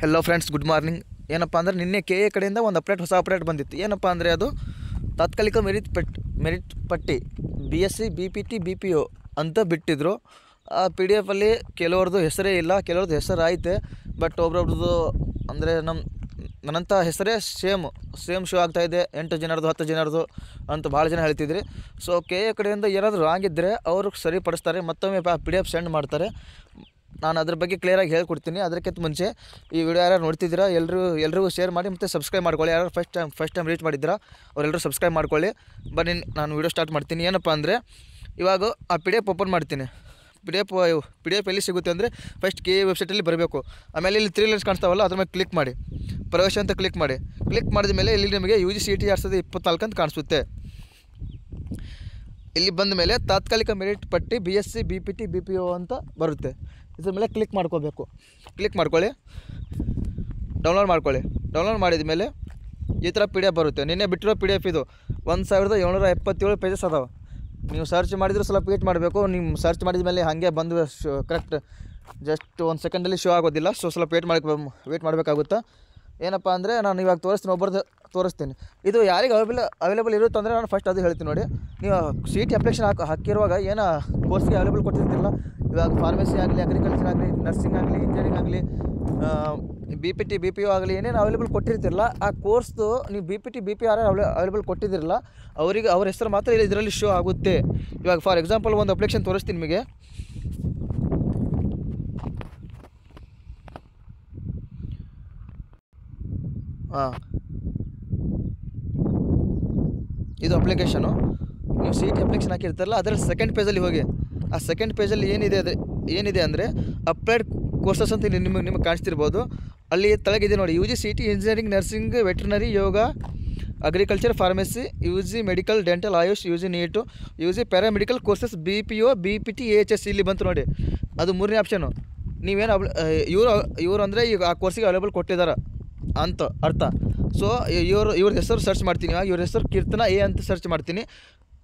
Hello friends, good morning. ಏನಪ್ಪ ಅಂದರೆ ನಿನ್ನೆ ಕೆ ಎ ಕಡೆಯಿಂದ ಒಂದು ಹೊಸ ಅಪ್ಡೇಟ್ ಬಂದಿತ್ತು. ಏನಪ್ಪ ಅಂದರೆ ಅದು ತಾತ್ಕಾಲಿಕ ಮೆರಿಟ್ ಪಟ್ಟಿ BSc BPT BPO ಅಂತ ಬಿಟ್ಟಿದ್ರು. ಆ PDF-ಅಲ್ಲಿ ಕೆಲವ್ರದ್ದು ಹೆಸರೇ ಇಲ್ಲ, ಕೆಲವ್ರದ್ದು ಹೆಸರು ಐತೆ. ಬಟ್ ಒಬ್ರೊಬ್ರದ್ದು ಅಂದರೆ ನನ್ನಂಥ ಹೆಸರೇ ಸೇಮ್ ಶೋ ಆಗ್ತಾಯಿದೆ. 8 ಜನರದು 10 ಜನರದು ಅಂತ ಭಾಳ ಜನ ಹೇಳ್ತಿದ್ರಿ. ಸೊ ಕೆ ಎ ಕಡೆಯಿಂದ ಏನಾದರೂ ರಾಂಗ್ ಇದ್ದರೆ ಅವರು ಸರಿಪಡಿಸ್ತಾರೆ, ಮತ್ತೊಮ್ಮೆ PDF ಸೆಂಡ್ ಮಾಡ್ತಾರೆ. ನಾನು ಅದ್ರ ಬಗ್ಗೆ ಕ್ಲಿಯರಾಗಿ ಹೇಳ್ಕೊಡ್ತೀನಿ. ಅದಕ್ಕಿಂತ ಮುಂಚೆ ಈ ವಿಡಿಯೋ ಯಾರು ನೋಡ್ತಿದ್ದೀರಾ ಎಲ್ರಿಗೂ ಶೇರ್ ಮಾಡಿ ಮತ್ತು ಸಬ್ಸ್ಕ್ರೈಬ್ ಮಾಡ್ಕೊಳ್ಳಿ. ಯಾರು ಫಸ್ಟ್ ಟೈಮ್ ರೀಚ್ ಮಾಡಿದ್ದೀರಾ ಅವರೆಲ್ಲರೂ ಸಬ್ಸ್ಕ್ರೈಬ್ ಮಾಡ್ಕೊಳ್ಳಿ. ಬನ್ನಿ ನಾನು ವಿಡಿಯೋ ಸ್ಟಾರ್ಟ್ ಮಾಡ್ತೀನಿ. ಏನಪ್ಪ ಅಂದರೆ ಇವಾಗ ಆ PDF ಓಪನ್ ಮಾಡ್ತೀನಿ. PDF ಎಲ್ಲಿ ಸಿಗುತ್ತೆ ಅಂದರೆ ಫಸ್ಟ್ ಕೆ ಎ ವೆಬ್ಸೈಟಲ್ಲಿ ಬರಬೇಕು. ಆಮೇಲೆ ಇಲ್ಲಿ 3 ಲೈನ್ಸ್ ಕಾಣಿಸ್ತಾವಲ್ಲ, ಅದ್ರ ಮೇಲೆ ಕ್ಲಿಕ್ ಮಾಡಿ, ಪ್ರವೇಶ ಅಂತ ಕ್ಲಿಕ್ ಮಾಡಿದ ಮೇಲೆ ಇಲ್ಲಿ ನಿಮಗೆ UGCET 2024 ಅಂತ ಕಾಣಿಸುತ್ತೆ. ಇಲ್ಲಿ ಬಂದ ಮೇಲೆ ತಾತ್ಕಾಲಿಕ ಮೆರಿಟ್ ಪಟ್ಟಿ BSc BPT BPO ಅಂತ ಬರುತ್ತೆ. ಇದ್ರ ಮೇಲೆ ಕ್ಲಿಕ್ ಮಾಡ್ಕೊಳ್ಳಿ, ಡೌನ್ಲೋಡ್ ಮಾಡಿದ ಮೇಲೆ ಈ ಥರ PDF ಬರುತ್ತೆ. ನಿನ್ನೆ ಬಿಟ್ಟಿರೋ PDF ಇದು 1777 ಪೇಜಸ್ ಅದಾವೆ. ನೀವು ಸರ್ಚ್ ಮಾಡಿದರೂ ಸ್ವಲ್ಪ ವೇಟ್ ಮಾಡಬೇಕು. ನೀವು ಸರ್ಚ್ ಮಾಡಿದ ಮೇಲೆ ಹಾಗೆ ಬಂದು ಕರೆಕ್ಟ್ ಜಸ್ಟ್ 1 ಸೆಕೆಂಡಲ್ಲಿ ಶೋ ಆಗೋದಿಲ್ಲ. ಸೊ ಸ್ವಲ್ಪ ವೇಟ್ ಮಾಡಬೇಕಾಗುತ್ತಾ. ಏನಪ್ಪ ಅಂದರೆ ನಾನು ಇವಾಗ ತೋರಿಸ್ತೀನಿ. ಇದು ಯಾರಿಗೆ ಅವೈಲೇಬಲ್ ಇರುತ್ತೆ ಅಂದರೆ ನಾನು ಫಸ್ಟ್ ಅದು ಹೇಳ್ತೀನಿ ನೋಡಿ. ನೀವು CET ಅಪ್ಲಿಕೇಶನ್ ಹಾಕಿರುವಾಗ ಏನೋ ಕೋರ್ಸ್ಗೆ ಅವೈಲೇಬಲ್ ಕೊಟ್ಟಿರ್ತಿರಲ್ಲ. ಇವಾಗ ಫಾರ್ಮಸಿ ಆಗಲಿ, ಅಗ್ರಿಕಲ್ಚರ್ ಆಗಲಿ, ನರ್ಸಿಂಗ್ ಆಗಲಿ, ಇಂಜಿನಿಯರಿಂಗ್ ಆಗಲಿ, BPT BPO ಆಗಲಿ, ಏನೇನು ಅವೈಲೇಬಲ್ ಕೊಟ್ಟಿರ್ತಿರಲ್ಲ, ಆ ಕೋರ್ಸ್ದು ನೀವು BPT BPO ಅವೈಲೇಬಲ್ ಕೊಟ್ಟಿದ್ದಿರಲ್ಲ ಅವರಿಗೆ ಅವ್ರ ಹೆಸರು ಮಾತ್ರ ಇದರಲ್ಲಿ ಶೋ ಆಗುತ್ತೆ. ಇವಾಗ ಫಾರ್ ಎಕ್ಸಾಂಪಲ್ ಒಂದು ಅಪ್ಲಿಕೇಶನ್ ತೋರಿಸ್ತೀನಿ ನಿಮಗೆ. ಇದು ಅಪ್ಲಿಕೇಶನು. ನೀವು CET ಅಪ್ಲಿಕೇಶನ್ ಹಾಕಿರ್ತಾರಲ್ಲ, ಅದರಲ್ಲಿ ಸೆಕೆಂಡ್ ಪೇಜಲ್ಲಿ ಹೋಗಿ. ಆ ಸೆಕೆಂಡ್ ಪೇಜಲ್ಲಿ ಏನಿದೆ ಅಂದರೆ ಅಪ್ಲೈಡ್ ಕೋರ್ಸಸ್ ಅಂತ ನಿಮಗೆ ಕಾಣಿಸ್ತಿರ್ಬೋದು. ಅಲ್ಲಿ ತೆಳಗಿದೆ ನೋಡಿ, UGCET engineering, nursing, veterinary, yoga, agriculture, pharmacy, UG medical, dental, AYUSH, UG NEET, UG paramedical courses, BPO BPT AHS ಇಲ್ಲಿ ಬಂತು ನೋಡಿ. ಅದು 3ನೇ ಆಪ್ಷನು. ನೀವೇನು ಇವರು ಅಂದರೆ ಈಗ ಆ ಕೋರ್ಸಿಗೆ ಅವೈಲೇಬಲ್ ಕೊಟ್ಟಿದ್ದಾರೆ ಅಂತ ಅರ್ಥ. ಸೊ ಇವ್ರ ಹೆಸರು ಸರ್ಚ್ ಮಾಡ್ತೀನಿ. ಇವ್ರ ಹೆಸರು ಕೀರ್ತನ A ಅಂತ ಸರ್ಚ್ ಮಾಡ್ತೀನಿ.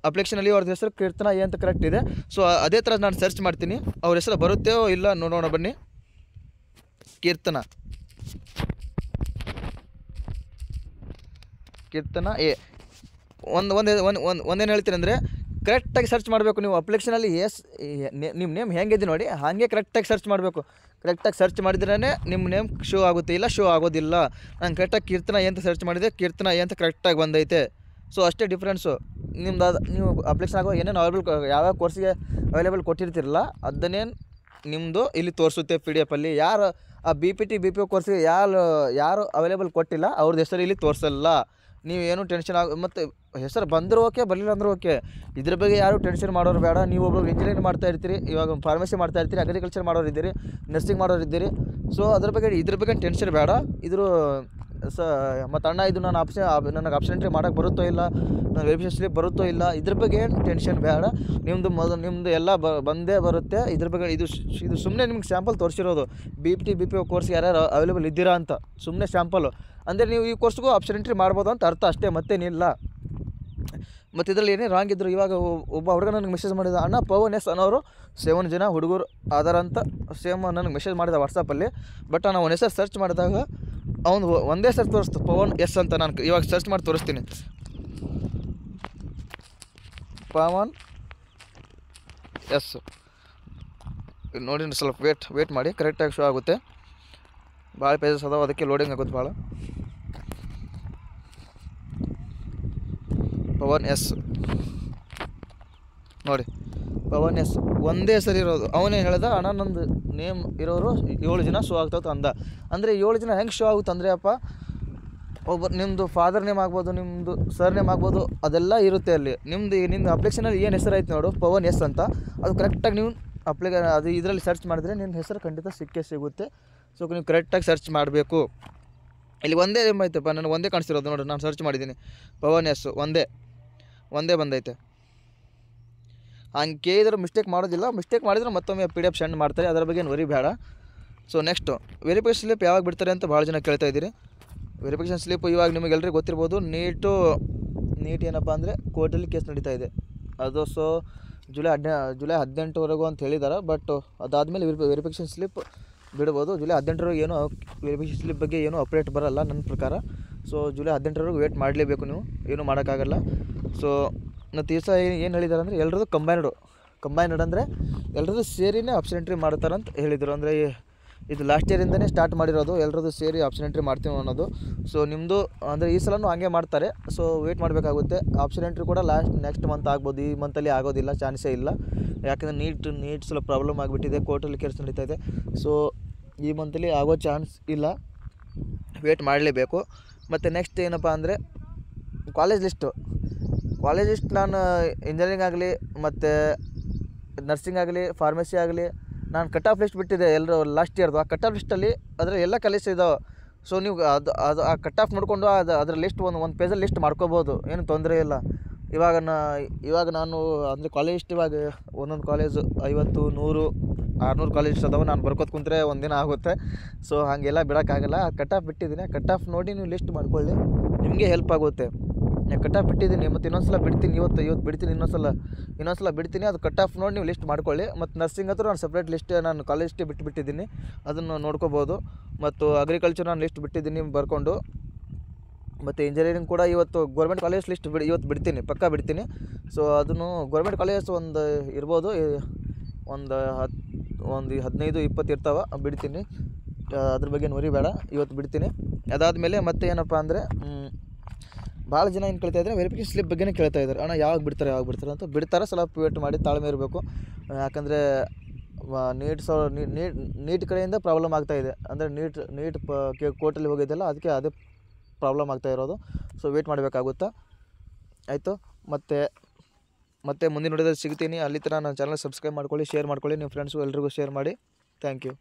ಅಪ್ಲಿಕೇಶನಲ್ಲಿ ಅವ್ರದ್ದು ಹೆಸರು ಕೀರ್ತನ A ಅಂತ ಕರೆಕ್ಟ್ ಇದೆ. ಸೊ ಅದೇ ಥರ ನಾನು ಸರ್ಚ್ ಮಾಡ್ತೀನಿ. ಅವ್ರ ಹೆಸರು ಬರುತ್ತೋ ಇಲ್ಲ ನೋಡೋಣ ಬನ್ನಿ. ಕೀರ್ತನ A. ಒಂದೇನು ಹೇಳ್ತೀನಿ ಅಂದರೆ ಕರೆಕ್ಟಾಗಿ ಸರ್ಚ್ ಮಾಡಬೇಕು. ನೀವು ಅಪ್ಲಿಕೇಶನಲ್ಲಿ ನಿಮ್ಮ ನೇಮ್ ಹೆಂಗಿದೆ ನೋಡಿ ಹಾಗೆ ಕರೆಕ್ಟಾಗಿ ಸರ್ಚ್ ಮಾಡಬೇಕು. ಕರೆಕ್ಟಾಗಿ ಸರ್ಚ್ ಮಾಡಿದ್ರೇ ನಿಮ್ಮ ನೇಮ್ ಶೋ ಆಗುತ್ತೆ, ಇಲ್ಲ ಶೋ ಆಗೋದಿಲ್ಲ. ನಾನು ಕರೆಕ್ಟಾಗಿ ಕೀರ್ತನ A ಅಂತ ಸರ್ಚ್ ಮಾಡಿದೆ, ಕೀರ್ತನ A ಅಂತ ಕರೆಕ್ಟಾಗಿ ಬಂದೈತೆ. ಸೊ ಅಷ್ಟೇ ಡಿಫ್ರೆನ್ಸು. ನೀವು ಅಪ್ಲಿಕೇಶನ್ ಆಗೋ ಏನೇನು ಯಾವ್ಯಾವ ಕೋರ್ಸಿಗೆ ಅವೈಲೇಬಲ್ ಕೊಟ್ಟಿರ್ತಿರಲ್ಲ ಅದನ್ನೇ ನಿಮ್ಮದು ಇಲ್ಲಿ ತೋರಿಸುತ್ತೆ PDF-ಅಲ್ಲಿ. ಯಾರು ಆ BPT BPO ಕೋರ್ಸಿಗೆ ಯಾರು ಅವೈಲೇಬಲ್ ಕೊಟ್ಟಿಲ್ಲ ಅವ್ರದ್ದು ಹೆಸರು ಇಲ್ಲಿ ತೋರಿಸಲ್ಲ. ನೀವೇನು ಟೆನ್ಷನ್ ಮತ್ತು ಹೆಸರು ಬಂದರೂ ಓಕೆ, ಬರಲಿಲ್ಲ ಅಂದರೂ ಓಕೆ. ಇದ್ರ ಬಗ್ಗೆ ಯಾರು ಟೆನ್ಷನ್ ಮಾಡೋರು ಬೇಡ. ನೀವು ಒಬ್ಬರು ಇಂಜಿನಿಯರಿಂಗ್ ಮಾಡ್ತಾಯಿರ್ತೀರಿ, ಇವಾಗ ಫಾರ್ಮಸಿ ಮಾಡ್ತಾಯಿರ್ತೀರಿ, ಅಗ್ರಿಕಲ್ಚರ್ ಮಾಡೋರಿದ್ದೀರಿ, ನರ್ಸಿಂಗ್ ಮಾಡೋರಿದ್ದೀರಿ. ಸೊ ಇದ್ರ ಬಗ್ಗೆ ಟೆನ್ಷನ್ ಬೇಡ. ಮತ್ತು ಅಣ್ಣ ಇದು ನನಗೆ ಆಪ್ಷನ್ ಎಂಟ್ರಿ ಮಾಡೋಕ್ಕೆ ಬರುತ್ತೋ ಇಲ್ಲ, ನಾನು ವೆರಿಫಿಕೇಷನ್ ಸ್ಲಿಪ್ ಬರುತ್ತೋ ಇಲ್ಲ, ಇದ್ರ ಬಗ್ಗೆ ಏನು ಟೆನ್ಷನ್ ಬೇಡ. ನಿಮ್ಮದು ಎಲ್ಲ ಬಂದೇ ಬರುತ್ತೆ. ಇದ್ರ ಬಗ್ಗೆ ಇದು ಸುಮ್ಮನೆ ನಿಮ್ಗೆ ಸ್ಯಾಂಪಲ್ ತೋರಿಸಿರೋದು. BPT BPO ಕೋರ್ಸ್ ಯಾರ್ಯಾರು ಅವೈಲೇಬಲ್ ಇದ್ದೀರಾ ಅಂತ ಸುಮ್ಮನೆ ಸ್ಯಾಂಪಲ್ಲು. ಅಂದರೆ ನೀವು ಈ ಕೋರ್ಸ್ಗೂ ಆಪ್ಷನ್ ಎಂಟ್ರಿ ಮಾಡ್ಬೋದು ಅಂತ ಅರ್ಥ ಅಷ್ಟೇ, ಮತ್ತೇನಿಲ್ಲ. ಮತ್ತು ಇದರಲ್ಲಿ ಏನೇ ರಾಂಗ್ ಇದ್ದರು. ಇವಾಗ ಒಬ್ಬ ಹುಡುಗ ನನಗೆ ಮೆಸೇಜ್ ಮಾಡಿದ, ಅಣ್ಣ ಪವನ್ ಎಸ್ ಅನ್ನೋರು 7 ಜನ ಹುಡುಗರು ಆಧಾರ ಅಂತ ಸೇಮ್ ನನಗೆ ಮೆಸೇಜ್ ಮಾಡಿದ ವಾಟ್ಸಪ್ಪಲ್ಲಿ. ಬಟ್ ನಾನು ಅವನ ಹೆಸರು ಸರ್ಚ್ ಮಾಡಿದಾಗ ಅವನು ಒಂದೇ ಸರ್ ತೋರಿಸ್ತು, ಪವನ್ ಎಸ್ ಅಂತ. ನಾನು ಇವಾಗ ಸರ್ಚ್ ಮಾಡಿ ತೋರಿಸ್ತೀನಿ. ಪವನ್ ಎಸ್ ನೋಡಿ, ಸ್ವಲ್ಪ ವೇಟ್ ಮಾಡಿ, ಕರೆಕ್ಟಾಗಿ ಶೋ ಆಗುತ್ತೆ. ಭಾಳ ಪೇಜಸ್ ಅದಾವೆ, ಅದಕ್ಕೆ ಲೋಡಿಂಗ್ ಆಗುತ್ತೆ ಭಾಳ. ಪವನ್ ಎಸ್ ನೋಡಿ, ಪವನ್ ಎಸ್ ಒಂದೇ ಸರಿ ಇರೋದು. ಅವನೇ ಹೇಳ್ದ, ಅಣ್ಣ ನಂದು ನೇಮ್ ಇರೋರು 7 ಜನ ಶೋ ಆಗ್ತಾವೆ ಅಂದ. ಅಂದರೆ 7 ಜನ ಹೆಂಗೆ ಶೋ ಆಗುತ್ತೆ ಅಂದರೆ ಅಪ್ಪ, ನಿಮ್ಮದು ಫಾದರ್ ನೇಮ್ ಆಗ್ಬೋದು, ನಿಮ್ಮದು ಸರ್ ನೇಮ್ ಆಗ್ಬೋದು, ಅದೆಲ್ಲ ಇರುತ್ತೆ ಅಲ್ಲಿ. ನಿಮ್ಮದು ಅಪ್ಲಿಕೇಶನಲ್ಲಿ ಏನು ಹೆಸರು ಐತೆ ನೋಡು, ಪವನ್ ಎಸ್ ಅಂತ, ಅದು ಕರೆಕ್ಟಾಗಿ ನೀವು ಅದು ಇದರಲ್ಲಿ ಸರ್ಚ್ ಮಾಡಿದ್ರೆ ನಿಮ್ಮ ಹೆಸರು ಖಂಡಿತ ಸಿಗುತ್ತೆ. ಸೊ ನೀವು ಕರೆಕ್ಟಾಗಿ ಸರ್ಚ್ ಮಾಡಬೇಕು. ಇಲ್ಲಿ ಒಂದೇ ನೇಮ್ ಐತೆಪ್ಪ, ನನಗೆ ಒಂದೇ ಕಾಣಿಸ್ತಿರೋದು ನೋಡಿ. ನಾನು ಸರ್ಚ್ ಮಾಡಿದ್ದೀನಿ, ಪವನ್ ಎಸ್ ಒಂದೇ ಬಂದೈತೆ. ಹಂಗೆ ಇದ್ರೆ ಮಿಸ್ಟೇಕ್ ಮಾಡೋದಿಲ್ಲ. ಮಿಸ್ಟೇಕ್ ಮಾಡಿದ್ರೆ ಮತ್ತೊಮ್ಮೆ PDF ಸೆಂಡ್ ಮಾಡ್ತಾರೆ, ಅದರ ಬಗ್ಗೆ ಏನು ವರಿ ಬೇಡ. ಸೊ ನೆಕ್ಸ್ಟು ವೆರಿಫಿಕೇಷನ್ ಸ್ಲಿಪ್ ಯಾವಾಗ ಬಿಡ್ತಾರೆ ಅಂತ ಭಾಳ ಜನ ಕೇಳ್ತಾ ಇದ್ದೀರಿ. ವೆರಿಫಿಕೇಷನ್ ಸ್ಲಿಪ್ ಇವಾಗ ನಿಮಗೆಲ್ಲರಿಗೂ ಗೊತ್ತಿರ್ಬೋದು. ನೀಟ್ ಏನಪ್ಪ ಅಂದರೆ ಕೋರ್ಟಲ್ಲಿ ಕೇಸ್ ನಡೀತಾ ಇದೆ. ಅದು ಜುಲೈ 18ವರೆಗೂ ಅಂತ ಹೇಳಿದ್ದಾರೆ. ಬಟ್ ಅದಾದಮೇಲೆ ವೆರಿಫಿಕೇಷನ್ ಸ್ಲಿಪ್ ಬಿಡ್ಬೋದು. ಜುಲೈ 18ರವರೆಗೆ ಏನೂ ವೆರಿಫಿಕೇಷನ್ ಸ್ಲಿಪ್ ಬಗ್ಗೆ ಏನೂ ಅಪ್ಡೇಟ್ ಬರೋಲ್ಲ ನನ್ನ ಪ್ರಕಾರ. ಸೊ ಜುಲೈ 18ರವರೆಗೆ ವೇಟ್ ಮಾಡಲೇಬೇಕು ನೀವು, ಏನೂ ಮಾಡೋಕ್ಕಾಗಲ್ಲ. ಸೊ ಮತ್ತು ಈ ಸಹ ಏನು ಹೇಳಿದ್ದಾರೆ ಅಂದರೆ ಎಲ್ಲರದ್ದು ಕಂಬೈನ್ಡ್ ಅಂದರೆ ಎಲ್ಲರದ್ದು ಸೇರಿನೇ ಆಪ್ಷನ್ ಎಂಟ್ರಿ ಮಾಡ್ತಾರಂತ ಹೇಳಿದರು. ಅಂದರೆ ಇದು ಲಾಸ್ಟ್ ಇಯರಿಂದನೇ ಸ್ಟಾರ್ಟ್ ಮಾಡಿರೋದು, ಎಲ್ಲರದ್ದು ಸೇರಿ ಆಪ್ಷನ್ ಎಂಟ್ರಿ ಮಾಡ್ತೀವಿ ಅನ್ನೋದು. ಸೊ ನಿಮ್ಮದು ಅಂದರೆ ಈ ಸಲನೂ ಹಂಗೆ ಮಾಡ್ತಾರೆ. ಸೊ ವೇಟ್ ಮಾಡಬೇಕಾಗುತ್ತೆ. ಆಪ್ಷನ್ ಎಂಟ್ರಿ ಕೂಡ ನೆಕ್ಸ್ಟ್ ಮಂತ್ ಆಗ್ಬೋದು, ಈ ಮಂತಲ್ಲಿ ಆಗೋದಿಲ್ಲ, ಚಾನ್ಸೇ ಇಲ್ಲ. ಯಾಕಂದರೆ ನೀಟ್ ಸ್ವಲ್ಪ ಪ್ರಾಬ್ಲಮ್ ಆಗಿಬಿಟ್ಟಿದೆ, ಕೋರ್ಟಲ್ಲಿ ಕೇಸ್ ನಡೀತಾ ಇದೆ. ಸೊ ಈ ಮಂತಲ್ಲಿ ಆಗೋ ಚಾನ್ಸ್ ಇಲ್ಲ, ವೇಟ್ ಮಾಡಲೇಬೇಕು. ಮತ್ತು ನೆಕ್ಸ್ಟ್ ಏನಪ್ಪ ಅಂದರೆ ಕಾಲೇಜ್ ಲಿಸ್ಟ್ ನಾನು ಇಂಜಿನಿಯರಿಂಗ್ ಆಗಲಿ ಮತ್ತು ನರ್ಸಿಂಗ್ ಆಗಲಿ ಫಾರ್ಮಸಿ ಆಗಲಿ ನಾನು ಕಟ್ ಆಫ್ ಲಿಸ್ಟ್ ಬಿಟ್ಟಿದ್ದೆ ಎಲ್ಲರೂ ಲಾಸ್ಟ್ ಇಯರ್ದು. ಆ ಕಟ್ ಆಫ್ ಲಿಸ್ಟಲ್ಲಿ ಅದರ ಎಲ್ಲ ಕಾಲೇಜ್ ಇದ್ದಾವೆ. ಸೊ ನೀವು ಅದು ಆ ಕಟ್ ಆಫ್ ನೋಡಿಕೊಂಡು ಅದರ ಲಿಸ್ಟ್ ಒಂದು ಪೇಜಲ್ಲಿ ಲಿಸ್ಟ್ ಮಾಡ್ಕೋಬೋದು, ಏನು ತೊಂದರೆ ಇಲ್ಲ. ಇವಾಗ ನಾನು ಅಂದರೆ ಕಾಲೇಜ್ ಲಿಸ್ಟ್ ಇವಾಗ ಒಂದೊಂದು ಕಾಲೇಜು 50, 100, 600 ಕಾಲೇಜ್ ಅದಾವೆ. ನಾನು ಬರ್ಕೋತ ಕುಂತ್ರೆ ಒಂದಿನ ಆಗುತ್ತೆ. ಸೊ ಹಾಗೆಲ್ಲ ಬಿಡೋಕ್ಕಾಗಲ್ಲ. ಕಟ್ ಆಫ್ ಬಿಟ್ಟಿದ್ದೀನಿ, ಕಟ್ ಆಫ್ ನೋಡಿ ನೀವು ಲಿಸ್ಟ್ ಮಾಡ್ಕೊಳ್ಳಿ, ನಿಮಗೆ ಹೆಲ್ಪ್ ಆಗುತ್ತೆ. ನಾನು ಕಟ್ ಆಫ್ ಬಿಟ್ಟಿದ್ದೀನಿ, ಮತ್ತು ಇನ್ನೊಂದು ಸಲ ಬಿಡ್ತೀನಿ, ಇವತ್ತು ಬಿಡ್ತೀನಿ, ಇನ್ನೊಂದು ಸಲ ಬಿಡ್ತೀನಿ. ಅದು ಕಟ್ ಆಫ್ ನೋಡಿ ನೀವು ಲಿಸ್ಟ್ ಮಾಡ್ಕೊಳ್ಳಿ. ಮತ್ತು ನರ್ಸಿಂಗ್ ಹತ್ರ ನಾನು ಸಪ್ರೇಟ್ ಲಿಸ್ಟ್, ನಾನು ಕಾಲೇಜ್ ಲಿಸ್ಟೇ ಬಿಟ್ಟಿದ್ದೀನಿ, ಅದನ್ನು ನೋಡ್ಕೋಬೋದು. ಮತ್ತು ಅಗ್ರಿಕಲ್ಚರ್ ನಾನು ಲಿಸ್ಟ್ ಬಿಟ್ಟಿದ್ದೀನಿ ಬರ್ಕೊಂಡು. ಮತ್ತು ಇಂಜಿನಿಯರಿಂಗ್ ಕೂಡ ಇವತ್ತು ಗೌರ್ಮೆಂಟ್ ಕಾಲೇಜ್ ಲಿಸ್ಟ್ ಇವತ್ತು ಬಿಡ್ತೀನಿ, ಪಕ್ಕಾ ಬಿಡ್ತೀನಿ. ಸೊ ಅದನ್ನು ಗೌರ್ಮೆಂಟ್ ಕಾಲೇಜಸ್ ಒಂದು ಇರ್ಬೋದು, ಒಂದು 15-20 ಇರ್ತಾವೆ, ಬಿಡ್ತೀನಿ. ಅದ್ರ ಬಗ್ಗೆ ಬೇಡ, ಇವತ್ತು ಬಿಡ್ತೀನಿ. ಅದಾದಮೇಲೆ ಮತ್ತೆ ಏನಪ್ಪ ಅಂದರೆ ಭಾಳ ಜನ ಏನು ಕೇಳ್ತಾ ಇದ್ದಾರೆ, ವೆರಿಫಿಕೇಷನ್ ಸ್ಲಿಪ್ ಬಗ್ಗೆನೇ ಕೇಳ್ತಾ ಇದ್ದಾರೆ. ಅಣ್ಣ ಯಾವಾಗ ಬಿಡ್ತಾರೆ ಅಂತ. ಬಿಡ್ತಾರೆ, ಸ್ವಲ್ಪ ವೇಟ್ ಮಾಡಿ, ತಾಳ್ಮೆ ಇರಬೇಕು. ಯಾಕಂದರೆ ನೀಟ್ ಕಡೆಯಿಂದ ಪ್ರಾಬ್ಲಮ್ ಆಗ್ತಾಯಿದೆ. ಅಂದರೆ ನೀಟ್ ಕೋರ್ಟಲ್ಲಿ ಹೋಗಿದ್ದೆಲ್ಲ, ಅದಕ್ಕೆ ಅದೇ ಪ್ರಾಬ್ಲಮ್ ಆಗ್ತಾ ಇರೋದು. ಸೊ ವೇಟ್ ಮಾಡಬೇಕಾಗುತ್ತಾ. ಆಯಿತು, ಮತ್ತೆ ಮುಂದಿನ ವಿಡಿಯೋದಲ್ಲಿ ಸಿಗ್ತೀನಿ. ಅಲ್ಲಿ ತನಕ ನನ್ನ ಚಾನಲ್ ಸಬ್ಸ್ಕ್ರೈಬ್ ಮಾಡ್ಕೊಳ್ಳಿ, ಶೇರ್ ಮಾಡ್ಕೊಳ್ಳಿ, ನಿಮ್ಮ ಫ್ರೆಂಡ್ಸು ಎಲ್ರಿಗೂ ಶೇರ್ ಮಾಡಿ. Thank you.